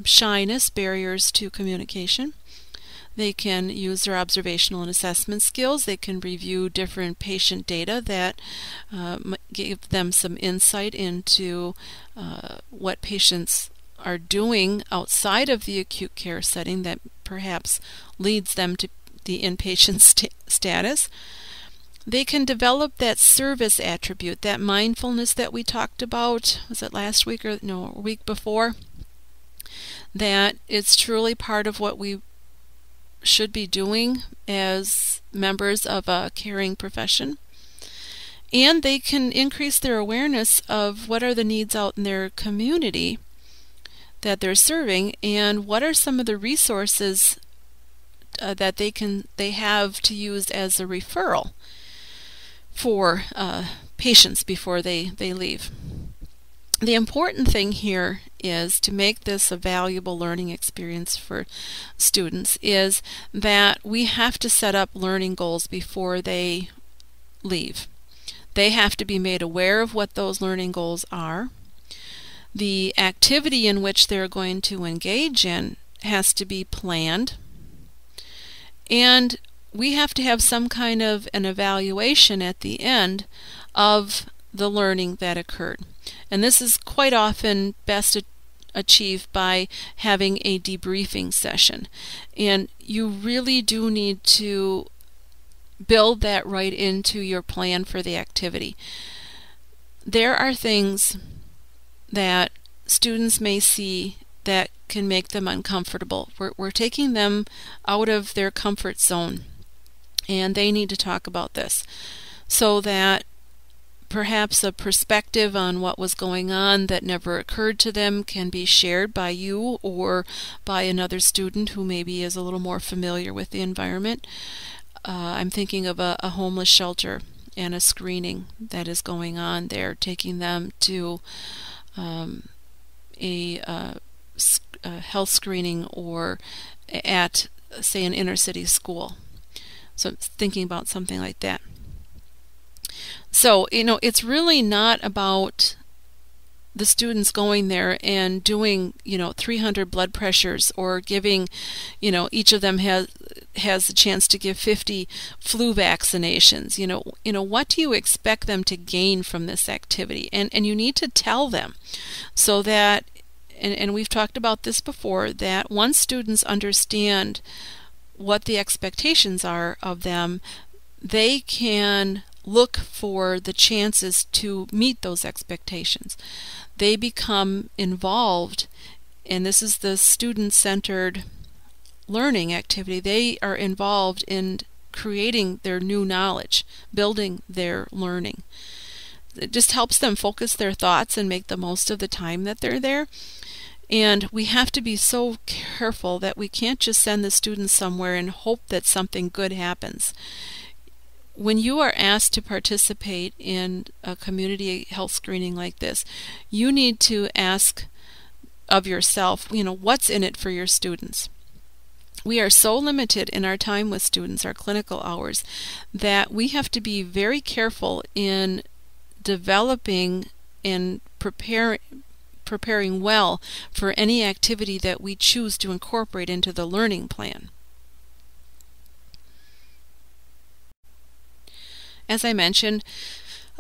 A: shyness, barriers to communication. They can use their observational and assessment skills. They can review different patient data that give them some insight into what patients are doing outside of the acute care setting that perhaps leads them to the inpatient status. They can develop that service attribute, that mindfulness that we talked about, was it last week or no, a week before? That it's truly part of what we should be doing as members of a caring profession. And they can increase their awareness of what are the needs out in their community that they're serving, and what are some of the resources that they have to use as a referral for patients before they leave. The important thing here is to make this a valuable learning experience for students is that we have to set up learning goals before they leave. They have to be made aware of what those learning goals are. The activity in which they're going to engage in has to be planned, and we have to have some kind of an evaluation at the end of the learning that occurred. And this is quite often best achieved by having a debriefing session. And you really do need to build that right into your plan for the activity. There are things that students may see that can make them uncomfortable. We're taking them out of their comfort zone, and they need to talk about this so that perhaps a perspective on what was going on that never occurred to them can be shared by you or by another student who maybe is a little more familiar with the environment. I'm thinking of a homeless shelter and a screening that is going on there, taking them to a health screening or at, say, an inner city school. So thinking about something like that. So, it's really not about the students going there and doing, 300 blood pressures or giving, each of them has the chance to give 50 flu vaccinations. What do you expect them to gain from this activity? And you need to tell them so that, and we've talked about this before, that once students understand what the expectations are of them, they can look for the chances to meet those expectations. They become involved, and this is the student-centered learning activity. They are involved in creating their new knowledge, building their learning. It just helps them focus their thoughts and make the most of the time that they're there. And we have to be so careful that we can't just send the students somewhere and hope that something good happens. When you are asked to participate in a community health screening like this, you need to ask of yourself, what's in it for your students? We are so limited in our time with students, our clinical hours, that we have to be very careful in developing and preparing well for any activity that we choose to incorporate into the learning plan. As I mentioned,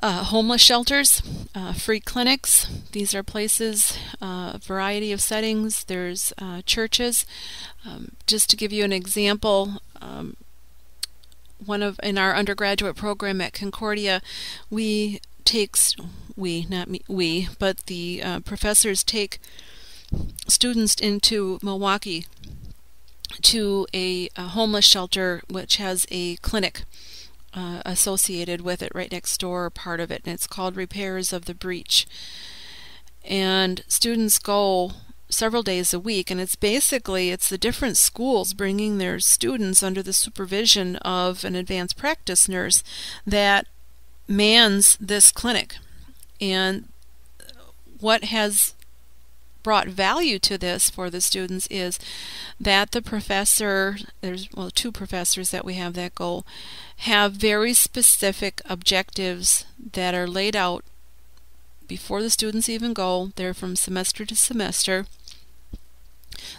A: homeless shelters, free clinics. These are places, a variety of settings. There's churches. Just to give you an example, in our undergraduate program at Concordia, the professors take students into Milwaukee to a homeless shelter which has a clinic associated with it right next door, or part of it, and it's called Repairs of the Breach. And students go several days a week, and it's the different schools bringing their students under the supervision of an advanced practice nurse that mans this clinic. And what has brought value to this for the students is that the professor, there's two professors that we have that go, have very specific objectives that are laid out before the students even go. They're from semester to semester.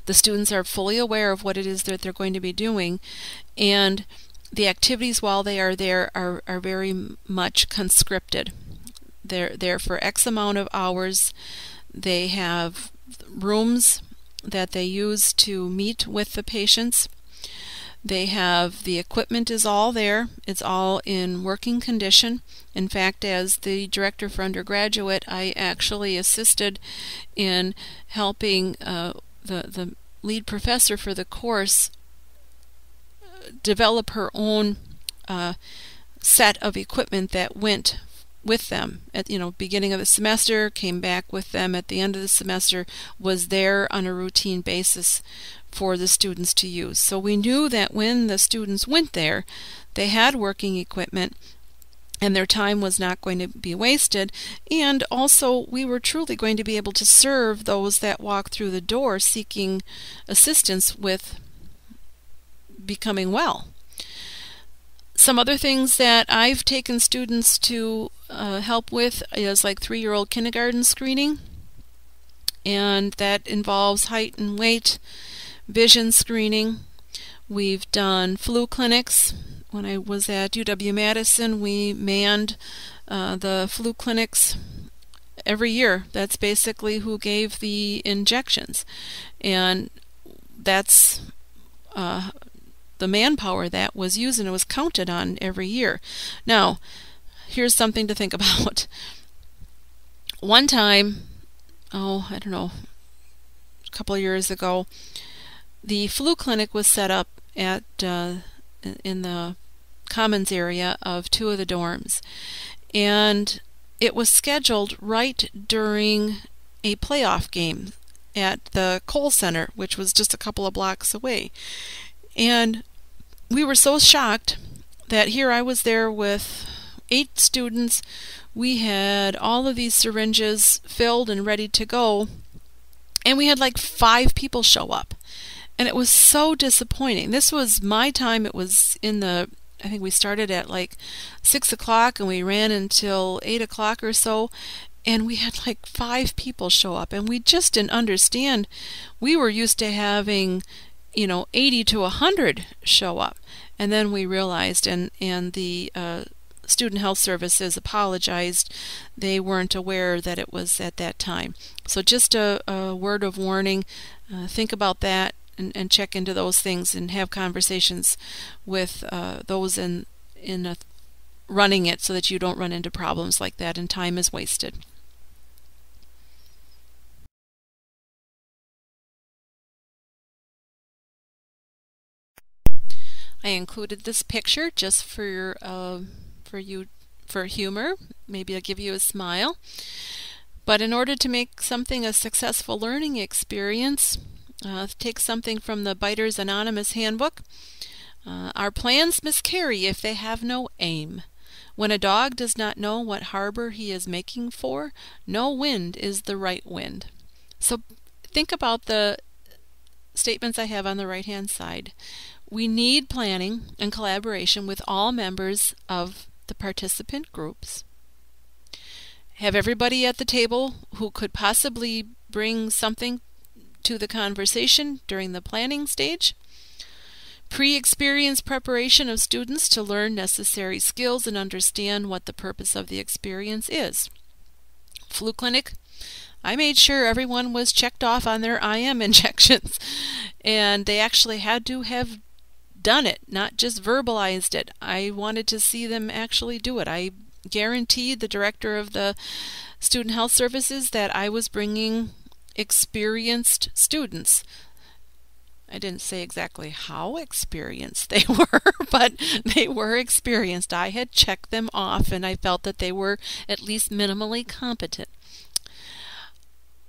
A: The students are fully aware of what it is that they're going to be doing, and the activities while they are there are very much conscripted. They're there for X amount of hours. They have rooms that they use to meet with the patients. They have the equipment is all there. It's all in working condition. In fact, as the director for undergraduate, I actually assisted in helping the lead professor for the course develop her own set of equipment that went with them at beginning of the semester, came back with them at the end of the semester, was there on a routine basis for the students to use. So we knew that when the students went there, they had working equipment and their time was not going to be wasted, and also we were truly going to be able to serve those that walk through the door seeking assistance with becoming well. Some other things that I've taken students to help with is like 3-year-old kindergarten screening, and that involves height and weight, vision screening. We've done flu clinics. When I was at UW-Madison, we manned the flu clinics every year. That's basically who gave the injections, and that's the manpower that was used, and it was counted on every year. Now, here's something to think about. One time, I don't know, a couple of years ago, the flu clinic was set up at in the commons area of 2 of the dorms, and it was scheduled right during a playoff game at the Kohl Center, which was just a couple of blocks away. And we were so shocked that here I was there with 8 students. We had all of these syringes filled and ready to go, and we had like 5 people show up. And it was so disappointing. This was my time. It was I think we started at like 6 o'clock and we ran until 8 o'clock or so. And we had like 5 people show up, and we just didn't understand. We were used to having, 80 to 100 show up. And then we realized, and the Student Health Services apologized. They weren't aware that it was at that time. So just a word of warning. Think about that and check into those things and have conversations with those in running it so that you don't run into problems like that and time is wasted. I included this picture just for humor. Maybe I'll give you a smile. But in order to make something a successful learning experience, take something from the Biter's Anonymous Handbook. Our plans miscarry if they have no aim. When a dog does not know what harbor he is making for, no wind is the right wind. So think about the statements I have on the right-hand side. We need planning and collaboration with all members of the participant groups. Have everybody at the table who could possibly bring something to the conversation during the planning stage. Pre-experience preparation of students to learn necessary skills and understand what the purpose of the experience is. Flu clinic. I made sure everyone was checked off on their IM injections, and they actually had to have done it, not just verbalized it. I wanted to see them actually do it. I guaranteed the director of the Student Health Services that I was bringing experienced students. I didn't say exactly how experienced they were, but they were experienced. I had checked them off, and I felt that they were at least minimally competent.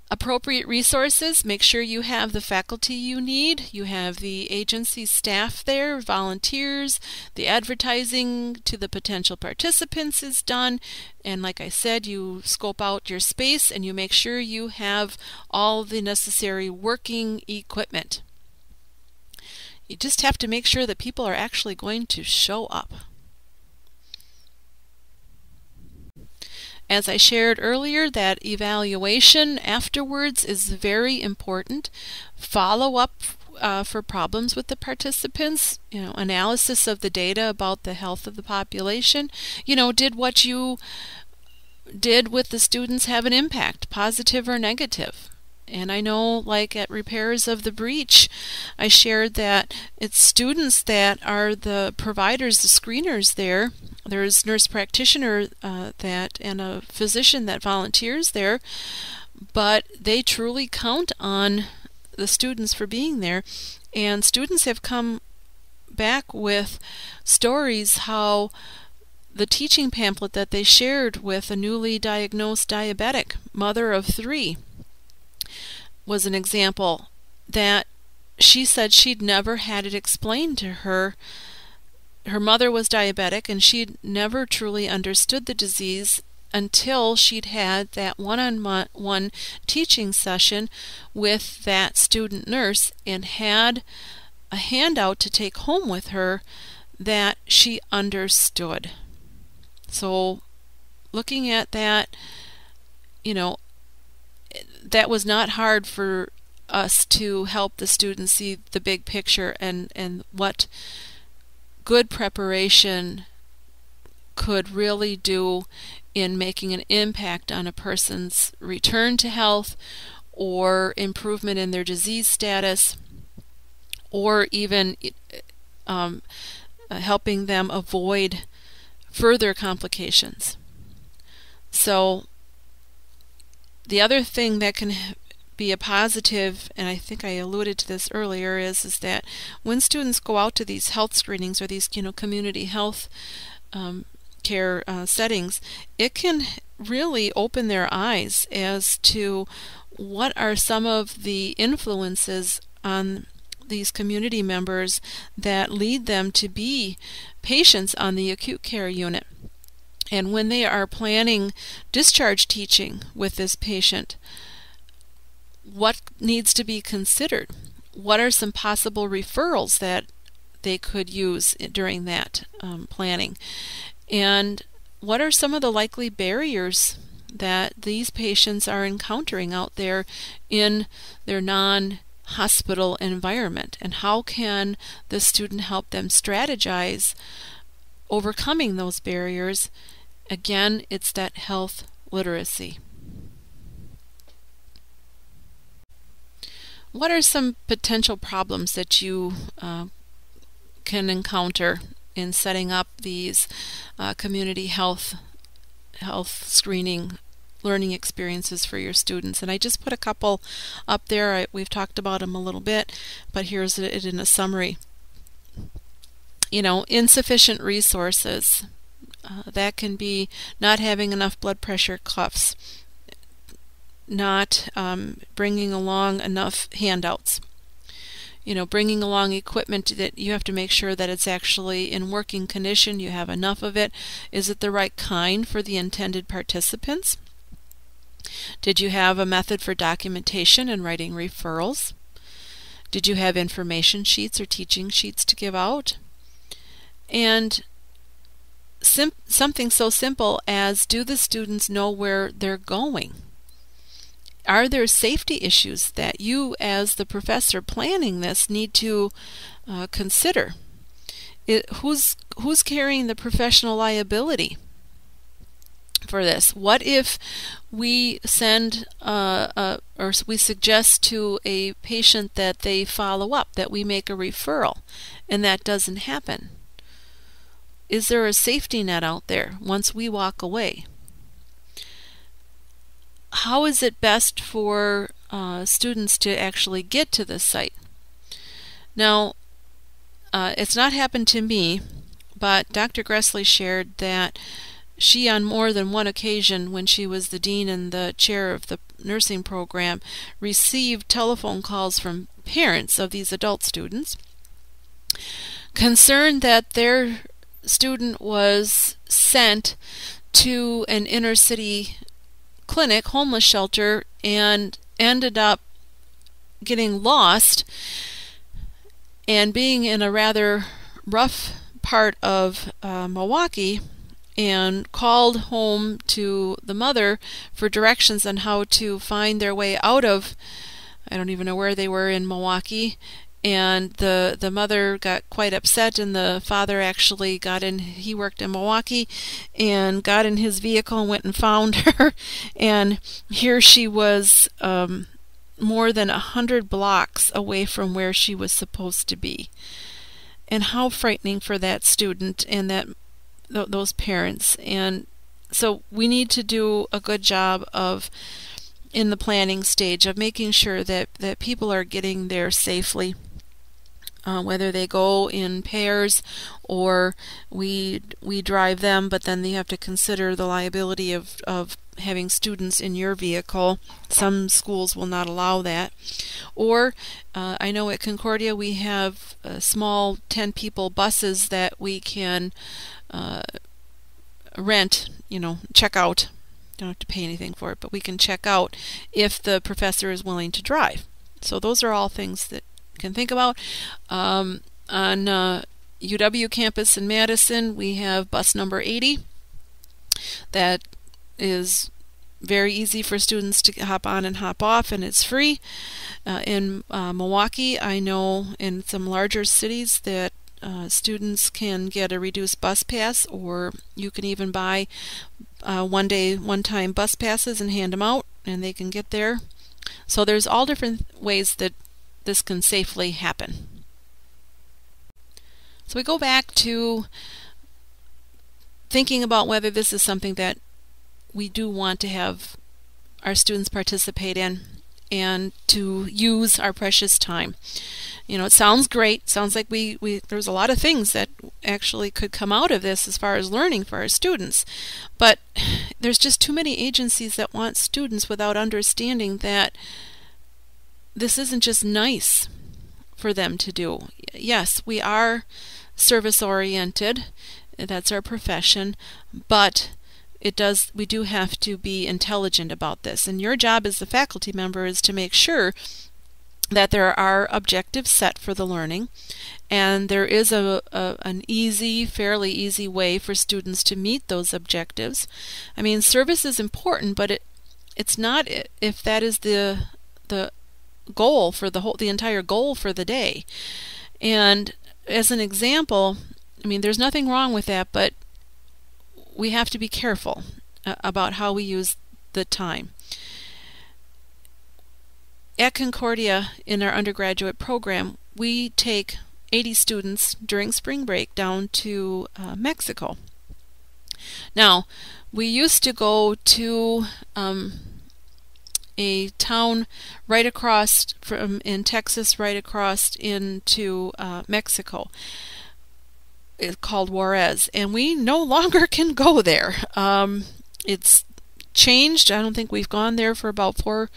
A: Appropriate resources. Make sure you have the faculty you need. You have the agency staff there, volunteers. The advertising to the potential participants is done. And like I said, you scope out your space and you make sure you have all the necessary working equipment. You just have to make sure that people are actually going to show up. As I shared earlier, that evaluation afterwards is very important. Follow up for problems with the participants, analysis of the data about the health of the population. Did what you did with the students have an impact, positive or negative? And I know, like at repairs of the breach, I shared that it's students that are the providers, the screeners there. There's nurse practitioner and a physician that volunteers there, but they truly count on the students for being there. And students have come back with stories how the teaching pamphlet that they shared with a newly diagnosed diabetic mother of 3 was an example that she said she'd never had it explained to her. Her mother was diabetic, and she'd never truly understood the disease until she'd had that one-on-one teaching session with that student nurse and had a handout to take home with her that she understood. So looking at that, that was not hard for us to help the students see the big picture and what good preparation could really do in making an impact on a person's return to health or improvement in their disease status, or even helping them avoid further complications. So the other thing that can be a positive, and I think I alluded to this earlier, is that when students go out to these health screenings or these community health care settings, it can really open their eyes as to what are some of the influences on these community members that lead them to be patients on the acute care unit. And when they are planning discharge teaching with this patient, what needs to be considered? What are some possible referrals that they could use during that planning? And what are some of the likely barriers that these patients are encountering out there in their non-hospital environment? And how can the student help them strategize overcoming those barriers? Again, it's that health literacy. What are some potential problems that you can encounter in setting up these community health screening learning experiences for your students? And I just put a couple up there. We've talked about them a little bit, but here's it in a summary. Insufficient resources. That can be not having enough blood pressure cuffs, not bringing along enough handouts, bringing along equipment that you have to make sure that it's actually in working condition, you have enough of it. Is it the right kind for the intended participants? Did you have a method for documentation and writing referrals? Did you have information sheets or teaching sheets to give out? And something so simple as, do the students know where they're going? Are there safety issues that you as the professor planning this need to consider? Who's carrying the professional liability for this? What if we send or we suggest to a patient that they follow up, that we make a referral, and that doesn't happen? Is there a safety net out there once we walk away? How is it best for students to actually get to the site? Now, it's not happened to me, but Dr. Gressley shared that she, on more than one occasion, when she was the dean and the chair of the nursing program, received telephone calls from parents of these adult students concerned that their student was sent to an inner city clinic, homeless shelter, and ended up getting lost and being in a rather rough part of Milwaukee, and called home to the mother for directions on how to find their way out of, I don't even know where they were in Milwaukee. And the mother got quite upset, and the father actually got in, he worked in Milwaukee, and got in his vehicle and went and found her. And here she was more than 100 blocks away from where she was supposed to be. And how frightening for that student and those parents. And so we need to do a good job of, in the planning stage, of making sure that people are getting there safely. Whether they go in pairs or we drive them, but then you have to consider the liability of having students in your vehicle. Some schools will not allow that. Or I know at Concordia we have small 10-people buses that we can rent, check out. Don't have to pay anything for it, but we can check out if the professor is willing to drive. So those are all things that can think about. On UW campus in Madison, we have bus number 80 that is very easy for students to hop on and hop off, and it's free. In Milwaukee, I know in some larger cities that students can get a reduced bus pass, or you can even buy one-time bus passes and hand them out, and they can get there. So there's all different ways that this can safely happen. So we go back to thinking about whether this is something that we do want to have our students participate in and to use our precious time. It sounds great. Sounds like there's a lot of things that actually could come out of this as far as learning for our students. But there's just too many agencies that want students without understanding that this isn't just nice for them to do. Yes, we are service oriented, that's our profession, but we do have to be intelligent about this. And your job as the faculty member is to make sure that there are objectives set for the learning, and there is an fairly easy way for students to meet those objectives. I mean, service is important, but it's not if that is the goal for the entire goal for the day. And as an example, I mean, there's nothing wrong with that, but we have to be careful about how we use the time. At Concordia, in our undergraduate program, we take 80 students during spring break down to Mexico. Now, we used to go to a town right across in Texas, right across into Mexico. It's called Juarez, and we no longer can go there. It's changed. I don't think we've gone there for about four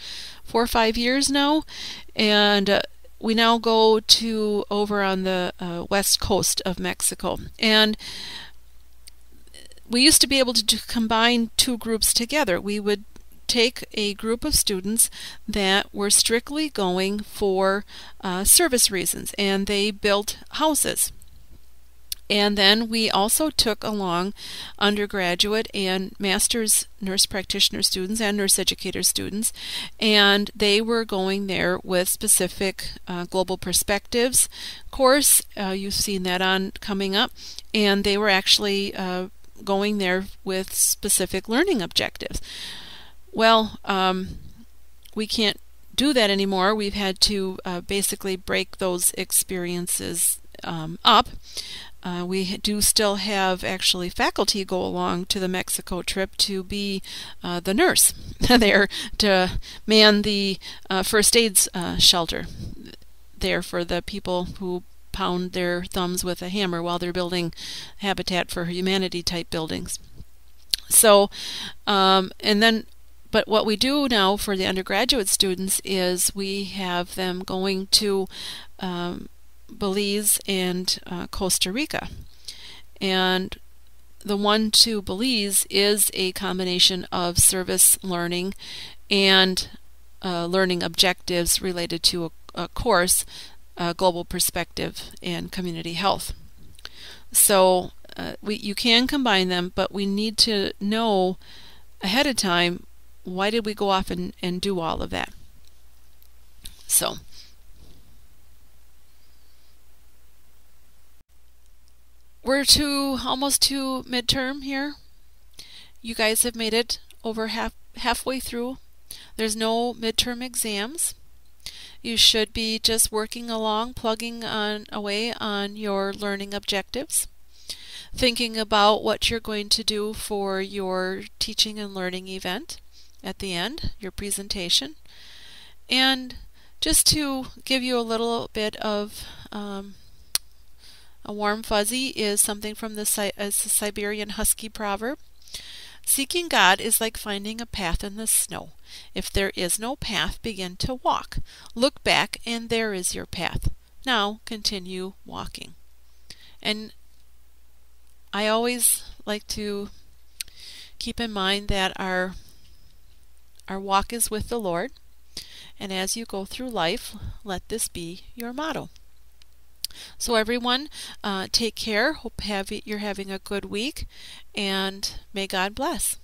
A: or 5 years now, and we now go to over on the west coast of Mexico. And we used to be able to combine two groups together. We would take a group of students that were strictly going for service reasons, and they built houses. And then we also took along undergraduate and master's nurse practitioner students and nurse educator students, and they were going there with specific global perspectives course. You've seen that on coming up, and they were actually going there with specific learning objectives. Well, we can't do that anymore. We've had to basically break those experiences up. We do still have actually faculty go along to the Mexico trip to be the nurse there to man the first aid shelter there for the people who pound their thumbs with a hammer while they're building Habitat for Humanity type buildings. So, but what we do now for the undergraduate students is we have them going to Belize and Costa Rica. And the one to Belize is a combination of service learning and learning objectives related to a course, global perspective, and community health. So you can combine them, but we need to know ahead of time, why did we go off and do all of that? So we're almost to midterm here. You guys have made it over halfway through. There's no midterm exams. You should be just working along, plugging away on your learning objectives, thinking about what you're going to do for your teaching and learning event at the end, your presentation. And just to give you a little bit of a warm fuzzy is something from the Siberian Husky proverb. Seeking God is like finding a path in the snow. If there is no path, begin to walk. Look back, and there is your path. Now continue walking. And I always like to keep in mind that our walk is with the Lord, and as you go through life, let this be your motto. So everyone, take care. Hope you're having a good week, and may God bless.